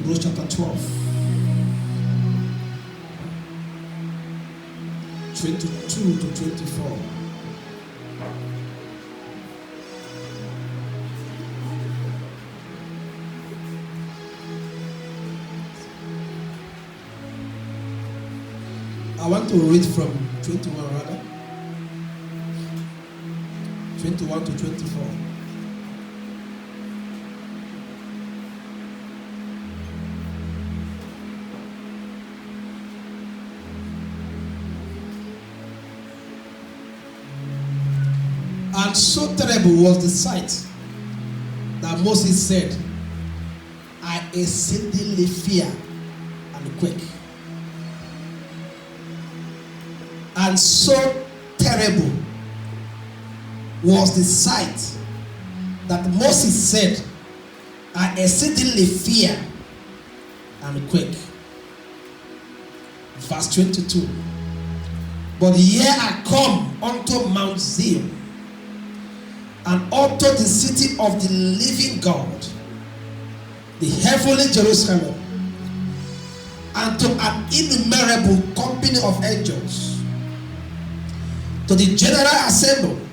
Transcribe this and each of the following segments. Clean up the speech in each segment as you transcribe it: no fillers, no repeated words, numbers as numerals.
Hebrews chapter 12, 22 to 24. I want to read from 21 rather. 21 to 24. And so terrible was the sight that Moses said, I exceedingly fear and quake. And so terrible was the sight that Moses said, I exceedingly fear and quake. Verse 22. But here I come unto Mount Zion, and unto the city of the living God, the heavenly Jerusalem, and to an innumerable company of angels, to the general assembly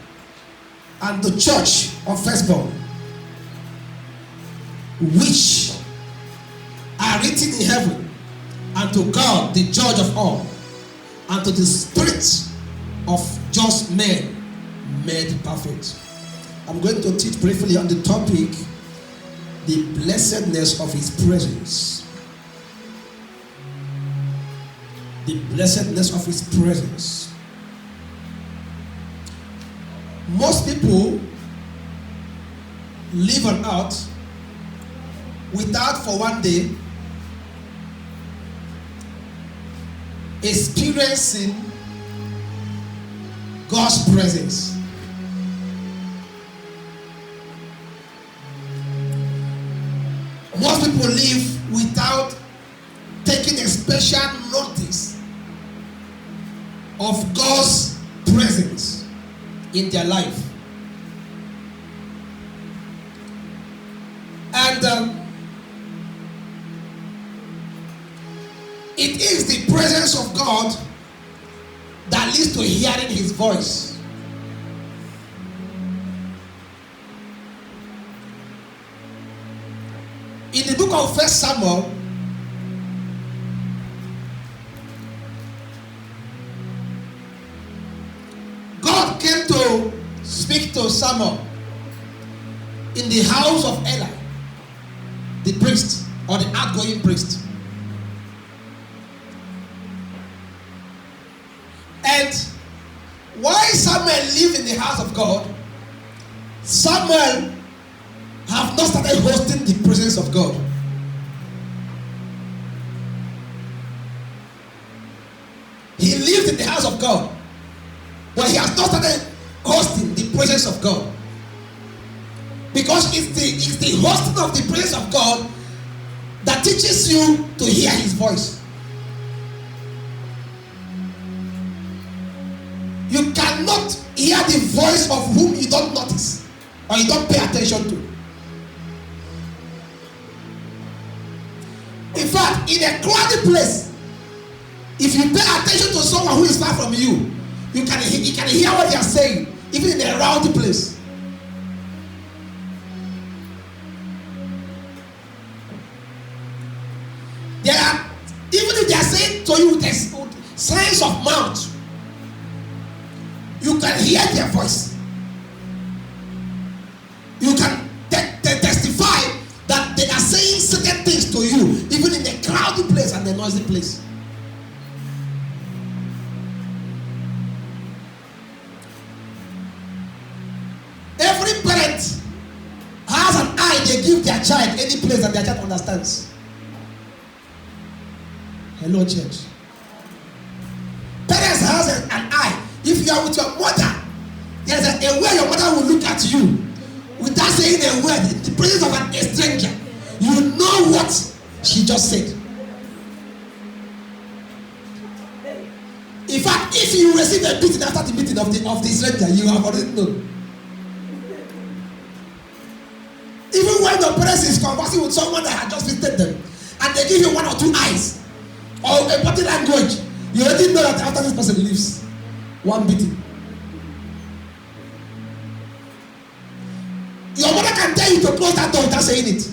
and the church of firstborn, which are written in heaven, and to God the judge of all, and to the spirits of just men made perfect. I'm going to teach briefly on the topic, the blessedness of his presence. The blessedness of his presence. Most people live on earth without for one day experiencing God's presence. Most people live without taking a special notice of God's presence in their life. And it is the presence of God that leads to hearing his voice. In the book of 1 Samuel, God came to speak to Samuel in the house of Eli, the priest, or the outgoing priest. And while Samuel lived in the house of God, Samuel have not started hosting the presence of God. He lived in the house of God, but he has not started hosting the presence of God. Because it's the hosting of the presence of God that teaches you to hear his voice. You cannot hear the voice of whom you don't notice or you don't pay attention to. In fact, in a crowded place, if you pay attention to someone who is far from you, you can hear what they are saying, even in a rowdy place. There are, even if they are saying to you with signs of mouth, you can hear their voice. You can testify that they are saying certain things to you, even in a crowded place and a noisy place. Every parent has an eye they give their child any place that their child understands. Hello, church. Parents has an eye. If you are with your mother, there's a way your mother will look at you without saying a word. In the presence of a stranger, you know what she just said. In fact, if you receive a beating after the meeting of the stranger, you have already known. Even when the parents is conversing with someone that had just visited them, and and they give you one or two eyes or a body language, you already know that after this person leaves, one beating. Your mother can tell you to close that door without saying it.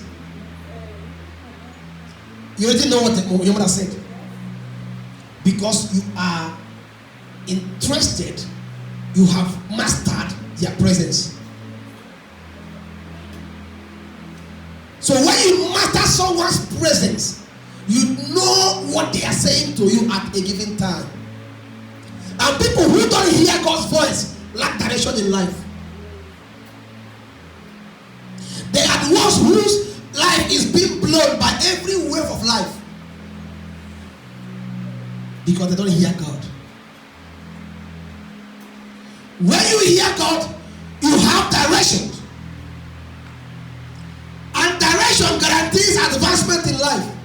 You already know what your mother said. Because you are interested, you have mastered their presence. So when you master someone's presence, you know what they are saying to you at a given time. And people who don't hear God's voice lack direction in life. They are the ones whose life is being blown by every wave of life. Because they don't hear God. When you hear God, you have direction. And direction guarantees advancement in life.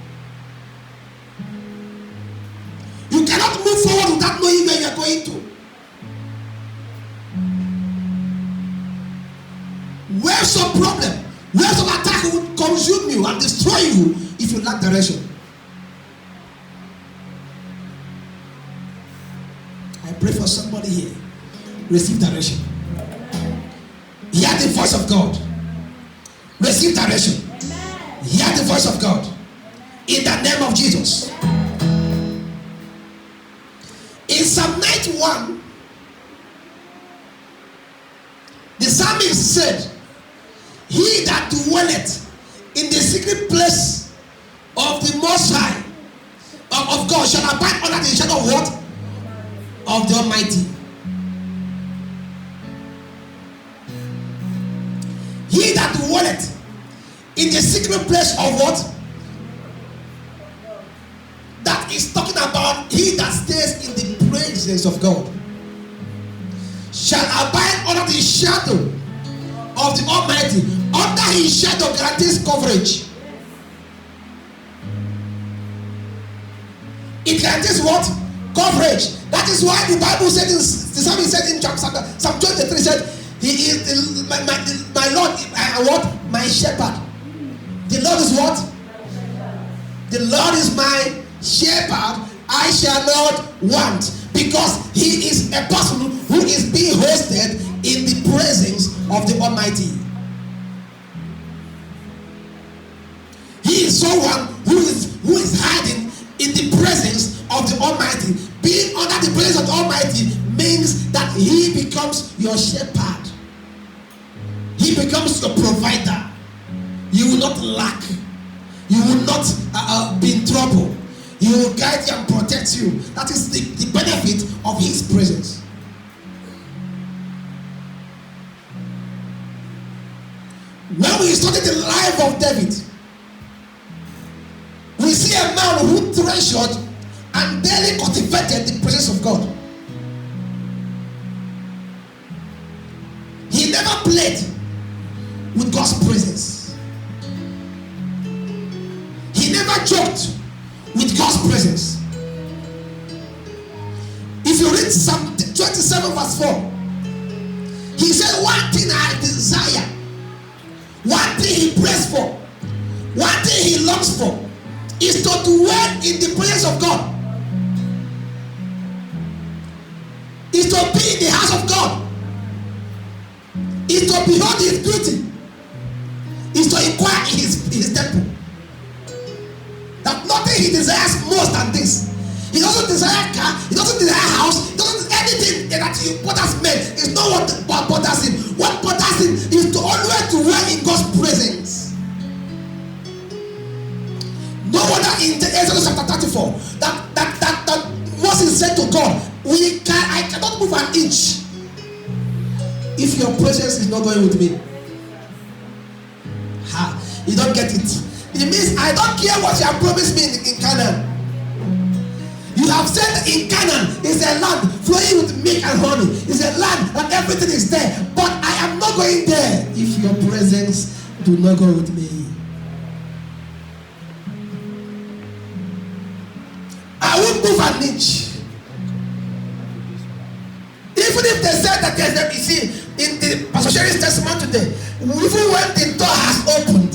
You cannot move forward without knowing where you are going to. Waves of problem, waves of attack will consume you and destroy you if you lack direction. I pray for somebody here. Receive direction. Hear the voice of God. Receive direction. Hear the voice of God. In the name of Jesus. In Psalm 91, the psalmist said, he that dwelleth in the secret place of the Most High of God shall abide under the shadow of what? Of the Almighty. He that dwelleth in the secret place of what? That is talking about he that stays in the presence of God shall abide under the shadow of the Almighty. Under his shadow guarantees coverage. It guarantees what? Coverage. That is why the Bible said in the psalmist said in Psalm 23 said, he is my Lord, what? My shepherd. The Lord is what? The Lord is my shepherd. I shall not want. Because he is a person who is being hosted in the presence of the Almighty. He is someone who is hiding in the presence of the Almighty. Being under the presence of the Almighty means that he becomes your shepherd. He becomes your provider. You will not lack. You will not be in trouble. He will guide you and protect you. That is the benefit of his presence. When we study the life of David, we see a man who treasured and daily cultivated the presence of God. He never played with God's presence. He never joked with God's presence. If you read Psalm 27 verse 4, he said, one thing I desire, one thing he prays for, one thing he longs for, is to dwell in the presence of God. Is to be in the house of God. Is to behold his beauty. Is to inquire in his temple. That nothing he desires most than this. He doesn't desire car, he doesn't desire house, he doesn't anything that bothers men. It's not what bothers him. What bothers him is to always dwell in God's presence. No wonder in Exodus chapter 34 that Moses said to God, I cannot move an inch if your presence is not going with me. You don't get it. It means I don't care what you have promised me in Canaan. You have said in Canaan is a land flowing with milk and honey. It's a land that everything is there. But I am not going there if your presence do not go with me. I won't move an inch. Even if they said that there's a, you see, in the Pastor Sherry's testimony today, even when the door has opened,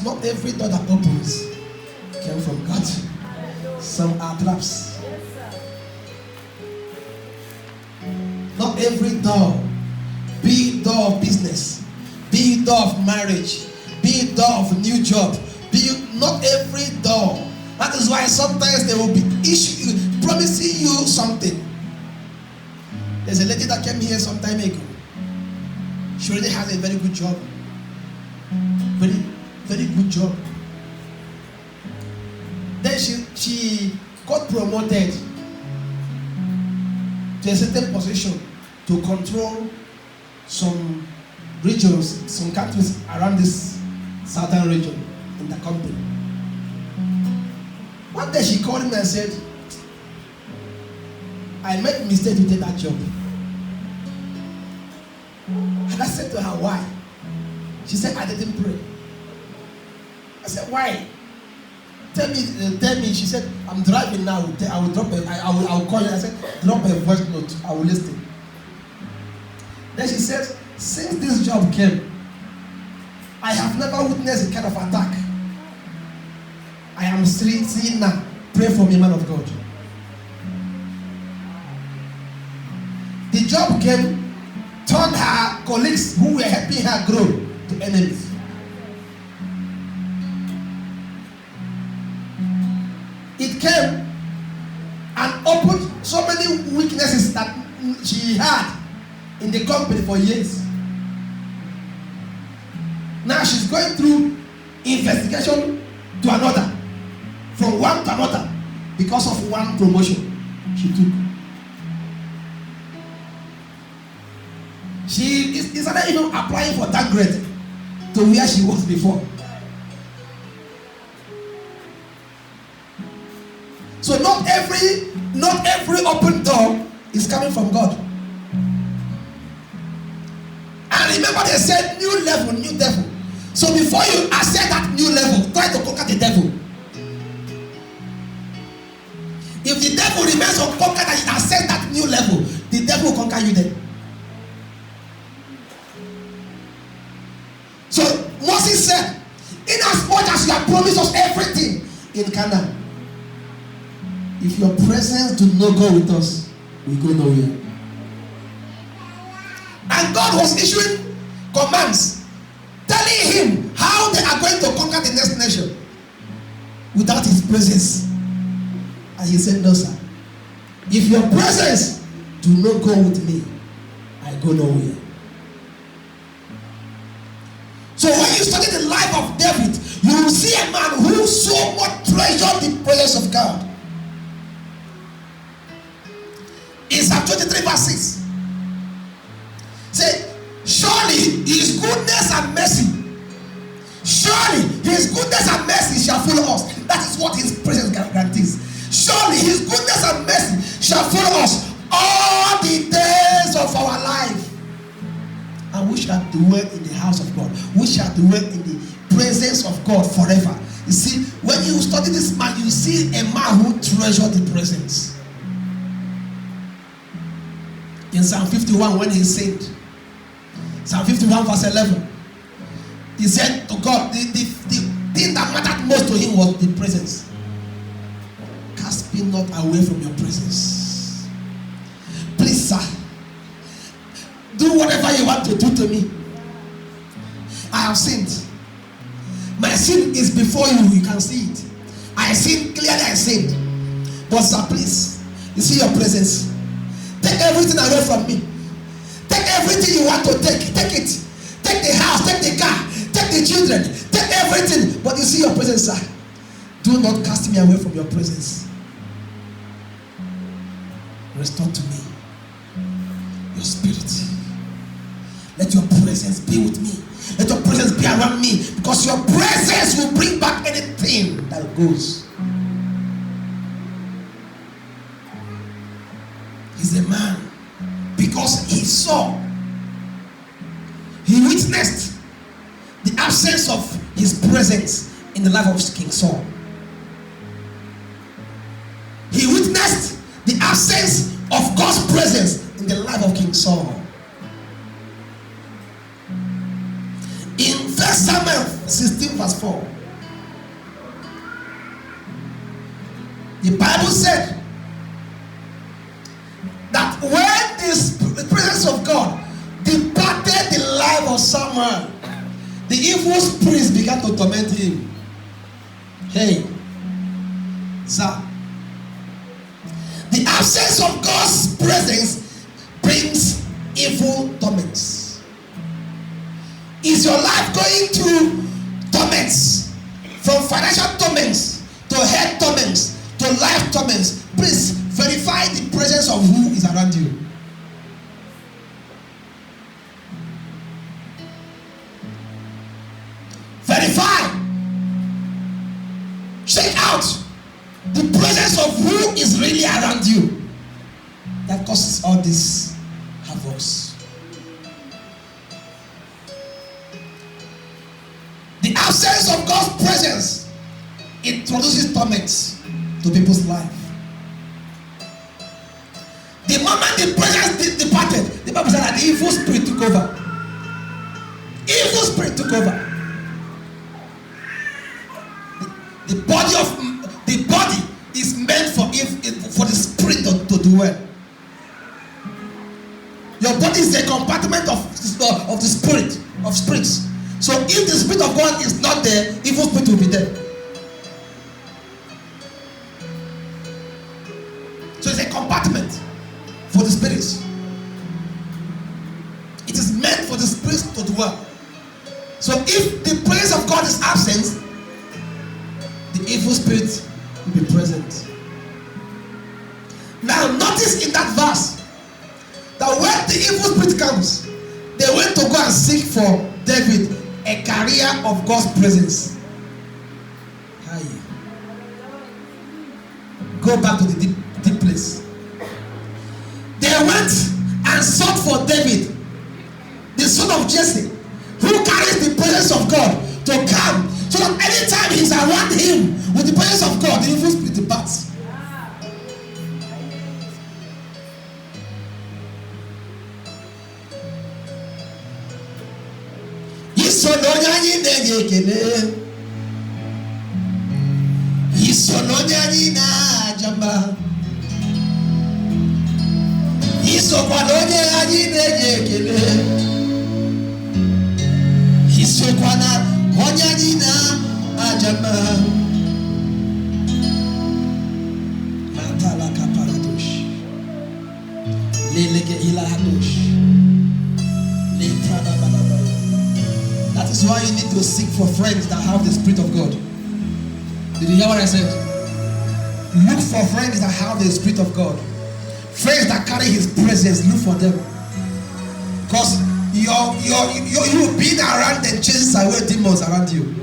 Because not every door that opens came from God. Some are traps. Not every door, be it door of business, be it door of marriage, be it door of new job, not every door. That is why sometimes there will be promising you something. There's a lady that came here some time ago. She already has a very good job. Very, very good job. Then she got promoted to a certain position to control some regions, some countries around this southern region in the company. One day she called me and said, I made a mistake to take that job. And I said to her, why? She said, I didn't pray. I said, why? Tell me. She said, I'm driving now. I will call you. I said, drop a voice note. I will listen. Then she says, since this job came, I have never witnessed a kind of attack. I am seeing now. Pray for me, man of God. The job came, turned her colleagues who were helping her grow to enemies. It came and opened so many weaknesses that she had in the company for years. Now she's going through investigation to another, from one to another, because of one promotion she took. She is not even applying for that grade to where she was before. So not every open door is coming from God. And remember, they said new level, new devil. So before you accept that new level, try to conquer the devil. If the devil remains unconquered and you accept that new level, the devil will conquer you then. So Moses said, in as much as you have promised us everything in Canaan, if your presence do not go with us, we go nowhere. And God was issuing commands, telling him how they are going to conquer the next nation without his presence. And he said, no, sir. If your presence do not go with me, I go nowhere. So when you study the life of David, you will see a man who so much treasured the presence of God. In Psalm 23 verse 6, say, surely his goodness and mercy, surely his goodness and mercy shall follow us. That is what his presence guarantees. Surely his goodness and mercy shall follow us all the days of our life. And we shall dwell in the house of God. We shall dwell in the presence of God forever. You see, when you study this man, you see a man who treasured the presence. In Psalm 51, when he sinned, Psalm 51 verse 11, he said to God, the thing that mattered most to him was the presence. Cast me not away from your presence. Please, sir, do whatever you want to do to me. I have sinned. My sin is before you. You can see it. I sinned, clearly I sinned. But sir, please, you see your presence. Take everything away from me. Take everything you want to take. Take it. Take the house, take the car, take the children, take everything. But you see your presence, sir. Do not cast me away from your presence. Restore to me your spirit. Let your presence be with me. Let your presence be around me. Because your presence will bring back anything that goes. He's a man. Because he saw, he witnessed the absence of his presence in the life of King Saul. He witnessed the absence of God's presence in the life of King Saul. In 1 Samuel 16 verse 4. The Bible said that when the presence of God departed the life of Samuel, the evil spirits began to torment him. Hey, sir. The absence of God's presence brings evil torments. Is your life going through torments? From financial torments to health torments to life torments? Please verify the presence of who is around you. Verify. Check out the presence of who is really around you that causes all these havocs. The absence of God's presence introduces torments to people's life. The moment the presence departed, the Bible said that the evil spirit took over. Evil spirit took over. The body is meant for the spirit to do well. Your body is a compartment of the spirit, of spirits. So if the spirit of God is not there, evil spirit will be there. So it's a compartment for the spirits. It is meant for the spirits to dwell. So if the presence of God is absent, the evil spirit will be present. Now notice in that verse that when the evil spirit comes, they went to go and seek for David a carrier of God's presence. Go back to the deep place. They went and sought for David, the son of Jesse, who carries the presence of God, to come, so that anytime he's around him with the presence of God, the evil spirit departs. That is why you need to seek for friends that have the Spirit of God. Did you hear what I said? Look for friends that have the Spirit of God. Friends that carry His presence, look for them. Because you being around them chases away demons around you.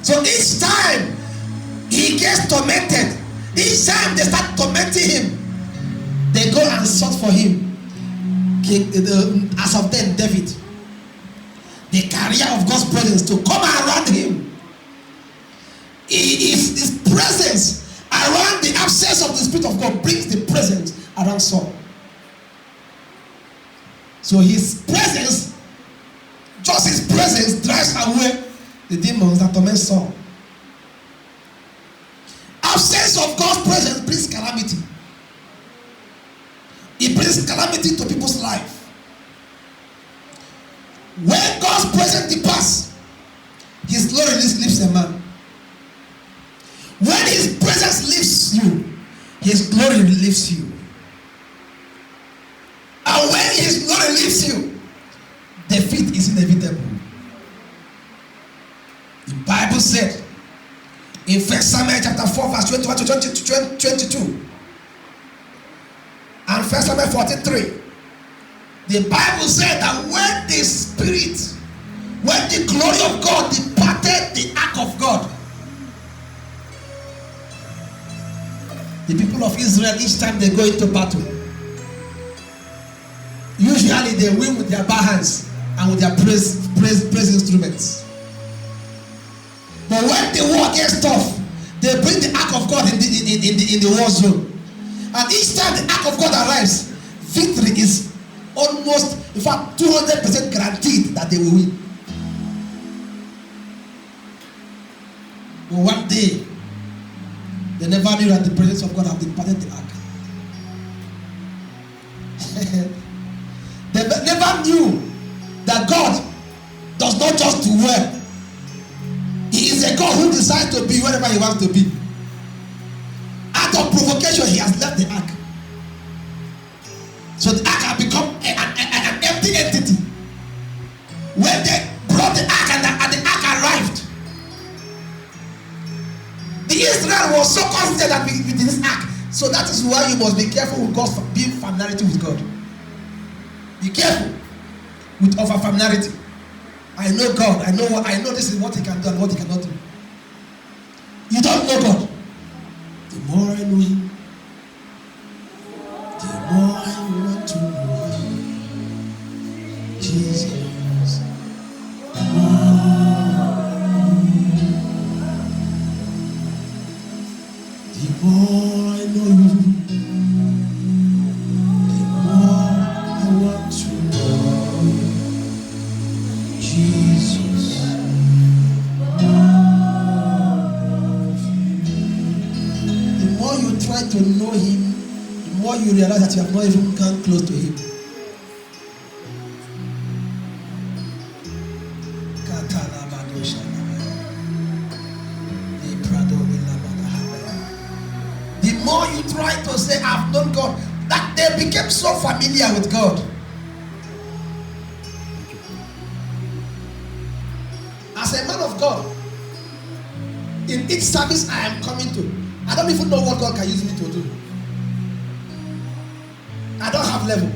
So each time he gets tormented, each time they start tormenting him, they go and search for him. As of then, David, the carrier of God's presence, to come around him. His presence around the absence of the Spirit of God brings the presence around Saul. So his presence, just his presence, drives away the demons that torment Saul. Absence of God's presence brings calamity. It brings calamity to people's life. When God's presence departs, His glory leaves a man. When His presence leaves you, His glory leaves you. And when His glory leaves you, defeat is inevitable. The Bible said in 1 Samuel chapter 4 verse 21 to 22 and 1 Samuel 14:3, the Bible said that when the Spirit, when the glory of God departed the ark of God, the people of Israel, each time they go into battle, usually they win with their bare hands and with their praise instruments. But when the war gets tough, they bring the ark of God in the war zone. And each time the ark of God arrives, victory is almost, in fact, 200% guaranteed that they will win. But one day, they never knew that the presence of God had departed the ark. They never knew that God does not just dwell. He is a God who decides to be wherever he wants to be. Out of provocation, he has left the ark. So the ark has become an empty entity. When they brought the ark and the ark arrived, the Israel was so confident with this ark. So that is why you must be careful with God's being familiarity with God. Be careful with over familiarity. I know God. I know this is what he can do and what he cannot do. You don't know God. The more I know him, the more I want to know him. Jesus. The more I know you, the more I want to know you. Jesus. The more you try to know him, the more you realize that you have not even come close to him. The more you try to say, I've known God, that they became so familiar with God. As a man of God, in each service I am coming to, I don't even know what God can use me to do. I don't have level.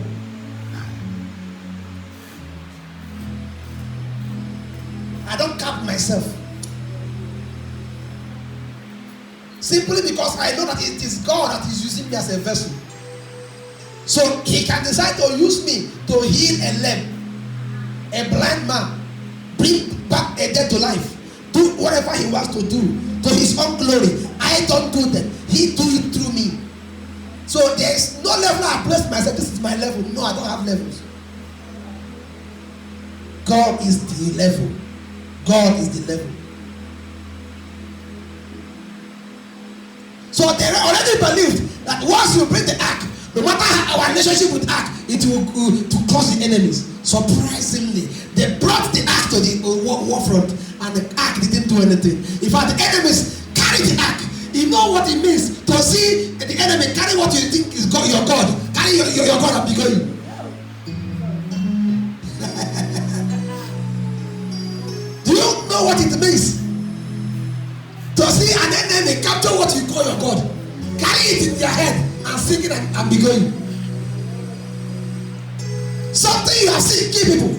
I don't cap myself. Simply because I know that it is God that is using me as a vessel. So he can decide to use me to heal a lame, a blind man, bring back a dead to life, do whatever he wants to do to his own glory. I don't do that. He do it through me. So there is no level I place myself. This is my level. No, I don't have levels. God is the level. God is the level. So they already believed that once you bring the ark, no matter our relationship with ark, it will to cause the enemies. Surprisingly, they brought the ark to the war front, and the ark didn't do anything. In fact, the enemies carried the ark. You know what it means to see the enemy carry what you think is God, your God, carry your God and be going. Do you know what it means to see an enemy capture what you call your God, carry it in their head and sing it and be going? Something you have seen kill people,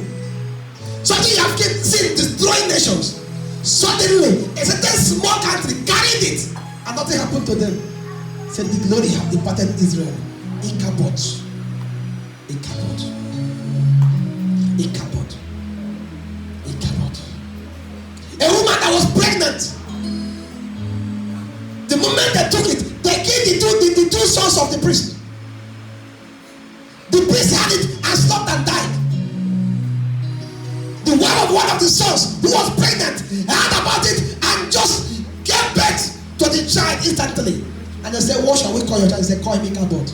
something you have seen destroy nations. Suddenly, a certain small country carried it and nothing happened to them. Said the glory have departed Israel. Ichabod. A woman that was pregnant. The moment they took it, they killed the two sons of the priest. The priest had it and stopped and died. The wife of one of the sons who was pregnant heard about it and just gave birth to the child instantly. And they said, what shall we call your child? He said, call him Ichabod.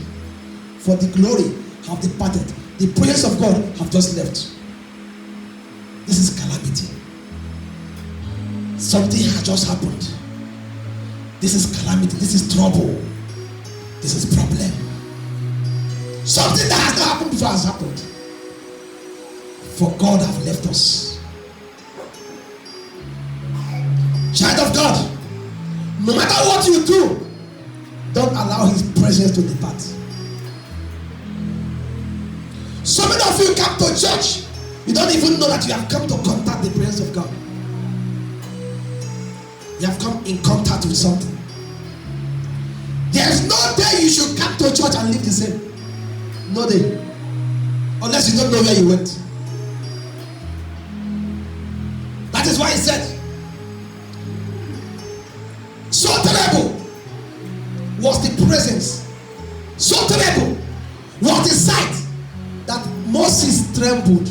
For the glory have departed. The presence of God have just left. This is calamity. Something has just happened. This is calamity. This is trouble. This is problem. Something that has not happened before has happened. For God have left us. Child of God, no matter what you do, don't allow his presence to depart. So many of you come to church, you don't even know that you have come to contact the presence of God. You have come in contact with something. There's no day you should come to church and live the same. No day. Unless you don't know where you went. That is why he said, so terrible was the presence, so terrible was the sight that Moses trembled.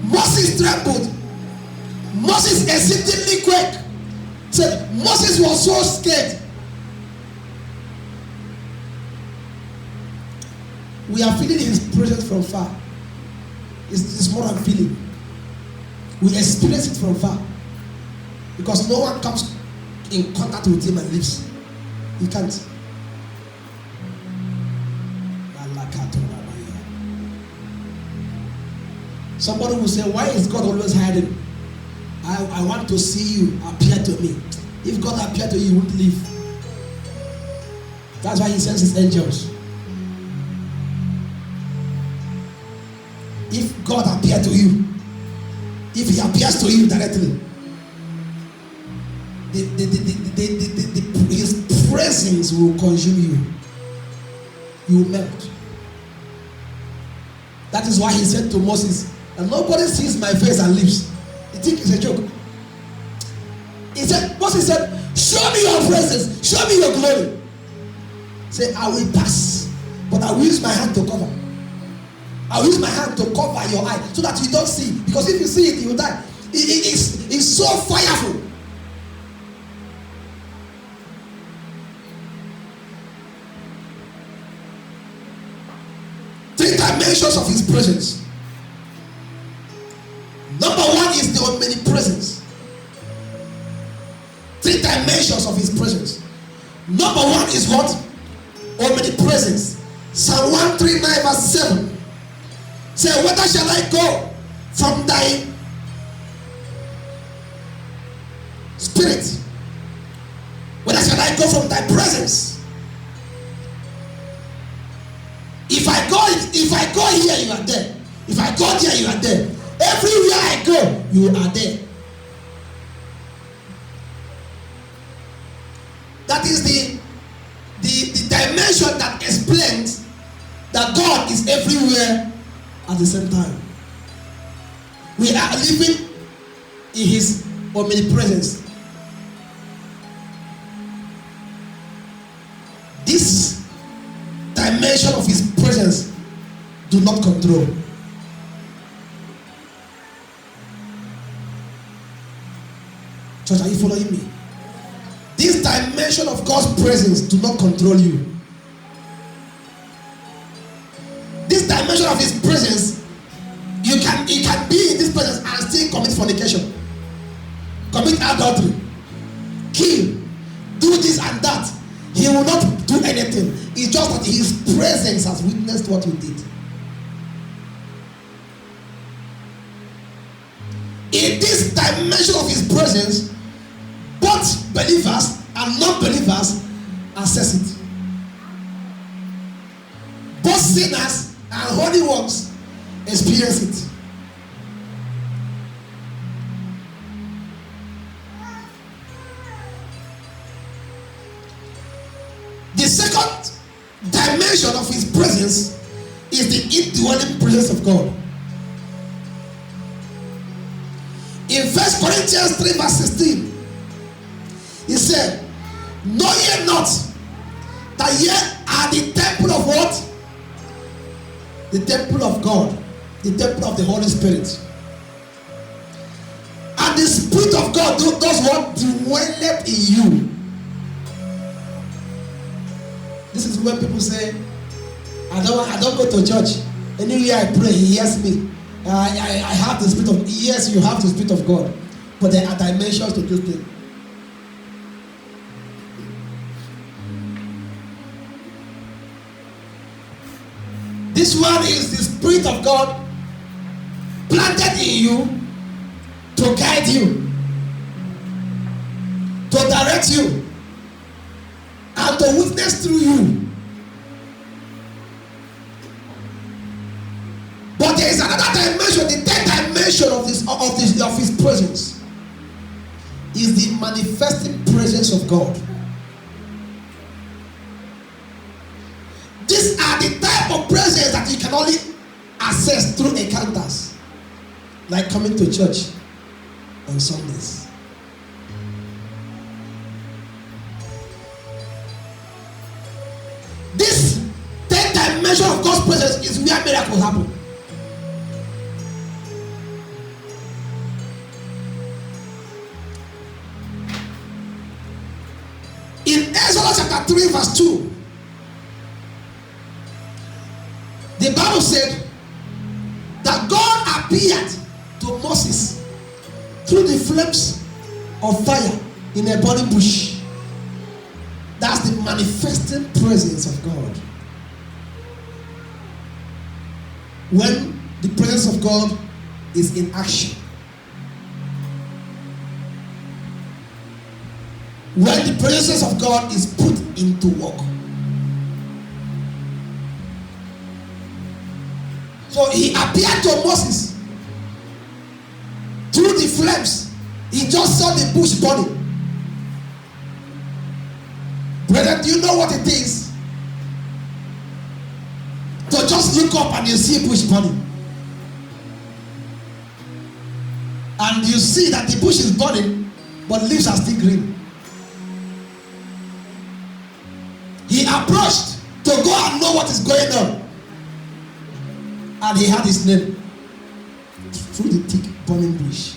Moses trembled. Moses exceedingly quaked. Said Moses was so scared. We are feeling his presence from far. It's more than feeling. We experience it from far. Because no one comes in contact with him and lives. He can't. Somebody will say, why is God always hiding? I want to see you appear to me. If God appeared to you, you wouldn't leave. That's why he sends his angels. If God appeared to you, if he appears to you directly, his presence will consume you. You will melt. That is why he said to Moses, and nobody sees my face and lives. You think it's a joke? He said, Moses said, show me your presence, show me your glory. Say, I will pass, but I will use my hand to cover. I will use my hand to cover your eye so that you don't see. Because if you see it, you will die. It's so fireful. Three dimensions of his presence. Number one is the omnipresence. Three dimensions of his presence. Number one is what? Omnipresence. Psalm 139 verse 7. Say, whither shall I go from thy spirit? Whither shall I go from thy presence? If I go here, you are there. If I go there, you are there. Everywhere I go, you are there. That is the dimension that explains that God is everywhere at the same time. We are living in his omnipresence. This dimension of his presence do not control. Church, are you following me? This dimension of God's presence do not control you. This dimension of his presence, you can be in this presence and still commit fornication, commit adultery, kill, do this and that. He will not do anything. It's just that his presence has witnessed what you did. In this dimension of his presence, both believers and non-believers access it. Both sinners and holy ones experience it. The second dimension of his presence is the indwelling presence of God. In 1 Corinthians 3 verse 16, he said, know ye not that ye are the temple of what? The temple of God, the temple of the Holy Spirit. And the Spirit of God does what? Dwelleth in you. This is when people say, I don't go to church. Anywhere I pray, he hears me. I have the Spirit of, yes, you have the Spirit of God. But there are dimensions to this thing. This one is the Spirit of God planted in you to guide you, to direct you, and to witness through you. But there is another dimension, the third dimension of his presence is the manifesting presence of God. These are the type of presence that you can only access through encounters, like coming to church on Sundays. This third dimension of God's presence is where miracles happen. In Exodus chapter 3 verse 2, the Bible said that God appeared to Moses through the flames of fire in a burning bush. That's the manifesting presence of God. When the presence of God is in action. When the presence of God is put into work. So he appeared to Moses through the flames. He just saw the bush burning. Brother, do you know what it is to just look up and you see a bush burning? And you see that the bush is burning, but leaves are still green. He approached to go and know what is going on. And he had his name through the thick burning bush.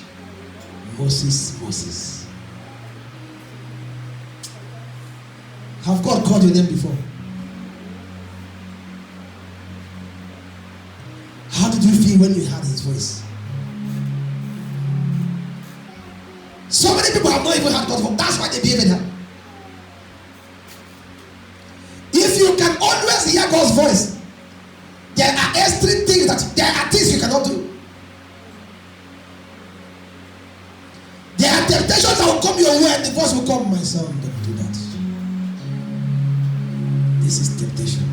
Moses, Moses. Have God called your name before? How did you feel when you heard his voice? So many people have not even heard God's voice. That's why they behave in that. If you can always hear God's voice, there are extra things there are things you cannot do. There are temptations that will come your way and the voice will come, my son, don't do that. This is temptation.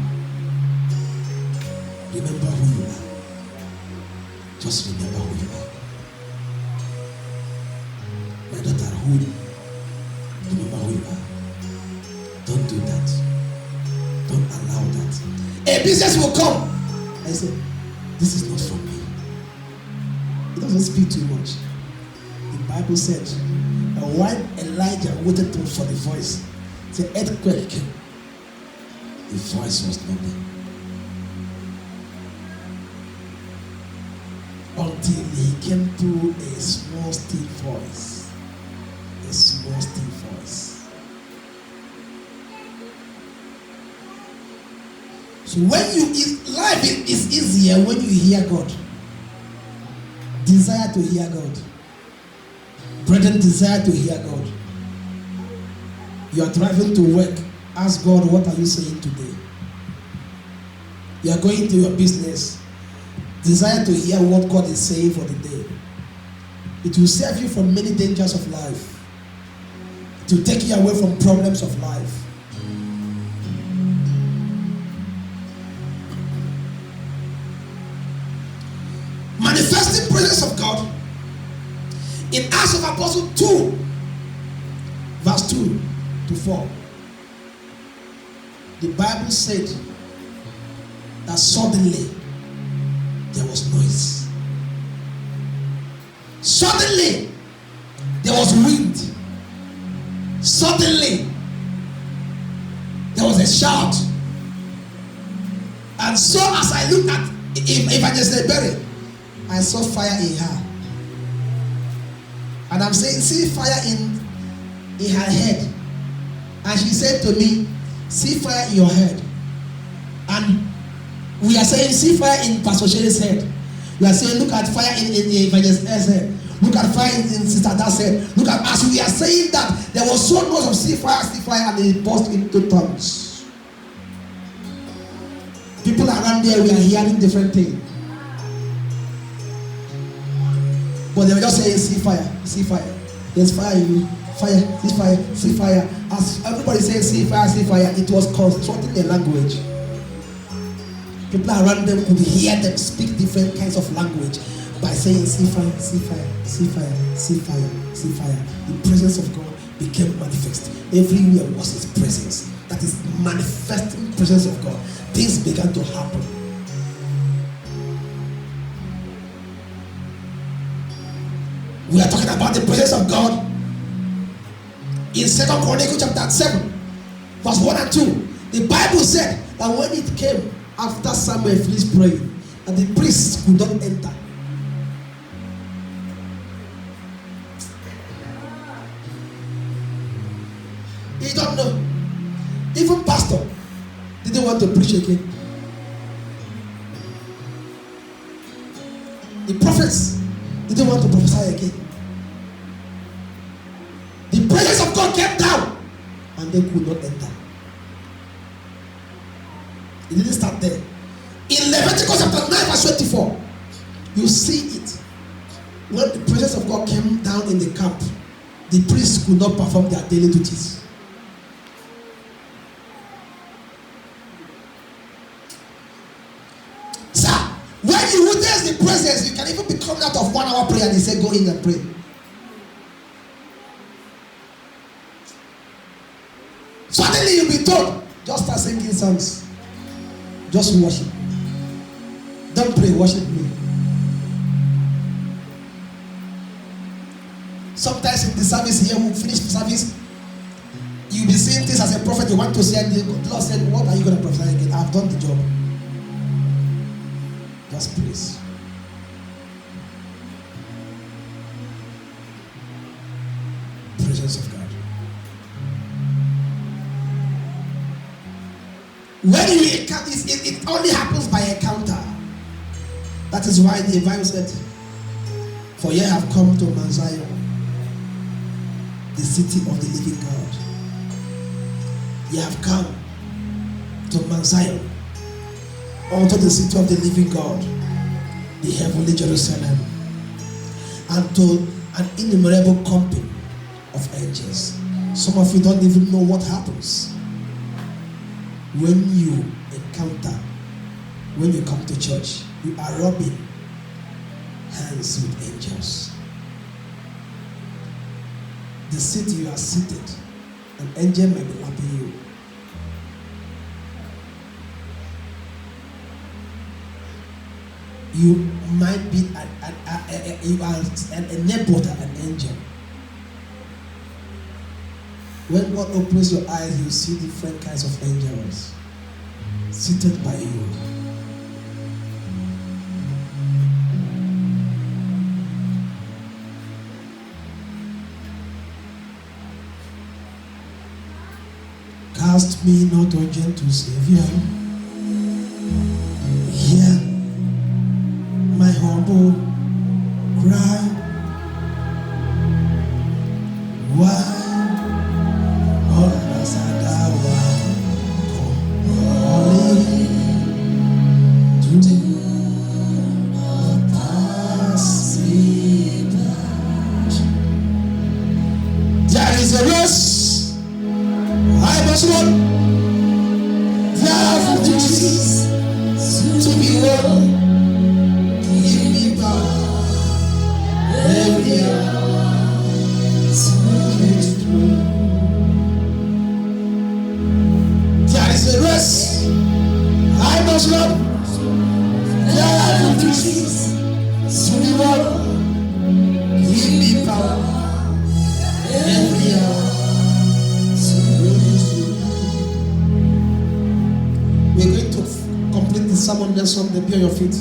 Remember who you are. Just remember who you are. My daughter, remember who you are. Don't do that. Don't allow that. A business will come. I say, this is not from me. It doesn't speak too much. The Bible said that while Elijah waited for the voice, the earthquake came. The voice was not there. Until he came to a small still voice. A small still voice. So life is easier when you hear God. Desire to hear God. Brethren, desire to hear God. You are driving to work. Ask God, what are you saying today? You are going to your business. Desire to hear what God is saying for the day. It will save you from many dangers of life. It will take you away from problems of life. Manifesting presence of God in Acts of Apostles 2 verse 2 to 4, the Bible said that suddenly there was noise. Suddenly there was wind. Suddenly there was a shout. And so as I looked at Evangelist Berry, I saw fire in her. And I'm saying, see fire in her head. And she said to me, see fire in your head. And we are saying, see fire in Pastor Sherry's head. We are saying, look at fire in Evangelist S head. Look at fire in Sister Dad's head. Look at, as we are saying that, there was so much of see fire, and it burst into tongues. People around there, we are hearing different things. But they were just saying, see fire, see fire. There's fire in you. Fire, see fire, see fire. As everybody saying, see fire, it was constructing a language. People around them could hear them speak different kinds of language by saying, see fire, see fire, see fire, see fire, see fire. The presence of God became manifest. Everywhere was his presence. That is manifesting presence of God. Things began to happen. We are talking about the presence of God in 2 Chronicles chapter 7 verse 1 and 2. The Bible said that when it came after Samuel finished praying, that the priests could not enter. You don't know. Even pastor didn't want to preach again. The prophets didn't want to prophesy again. The presence of God came down and they could not enter. It didn't start there. In Leviticus chapter 9 verse 24, you see it. When the presence of God came down in the camp, the priests could not perform their daily duties. Sir, when you witness the presence, you can even be coming out of 1 hour prayer and they say, go in and pray. Suddenly you'll be told, just start singing songs. Just worship. Don't pray, worship me. Sometimes in the service here, we'll finish the service. You'll be saying things as a prophet you want to say, and the Lord said, what are you going to prophesy again? I've done the job. Just praise. Presence of God. When you encounter, it only happens by encounter. That is why the Bible said, for ye have come to Mount Zion, the city of the living God. Ye have come to Mount Zion, unto the city of the living God, the heavenly Jerusalem, and to an innumerable company of angels. Some of you don't even know what happens when you encounter, when you come to church. You are rubbing hands with angels. The seat you are seated, an angel might be lapping you. You might be you are a neighbor to an angel. When God opens your eyes, you see different kinds of angels seated by you. Cast me not, O gentle Savior. Hear my humble cry. Why others are thou calling to do not pass me by? There is a race I must run. There are duties to be won. Give me power every hour to make it through. There is a race I must run. There are duties to be won. Give me power every hour. We're going to complete the sermon next Sunday. Be on your feet.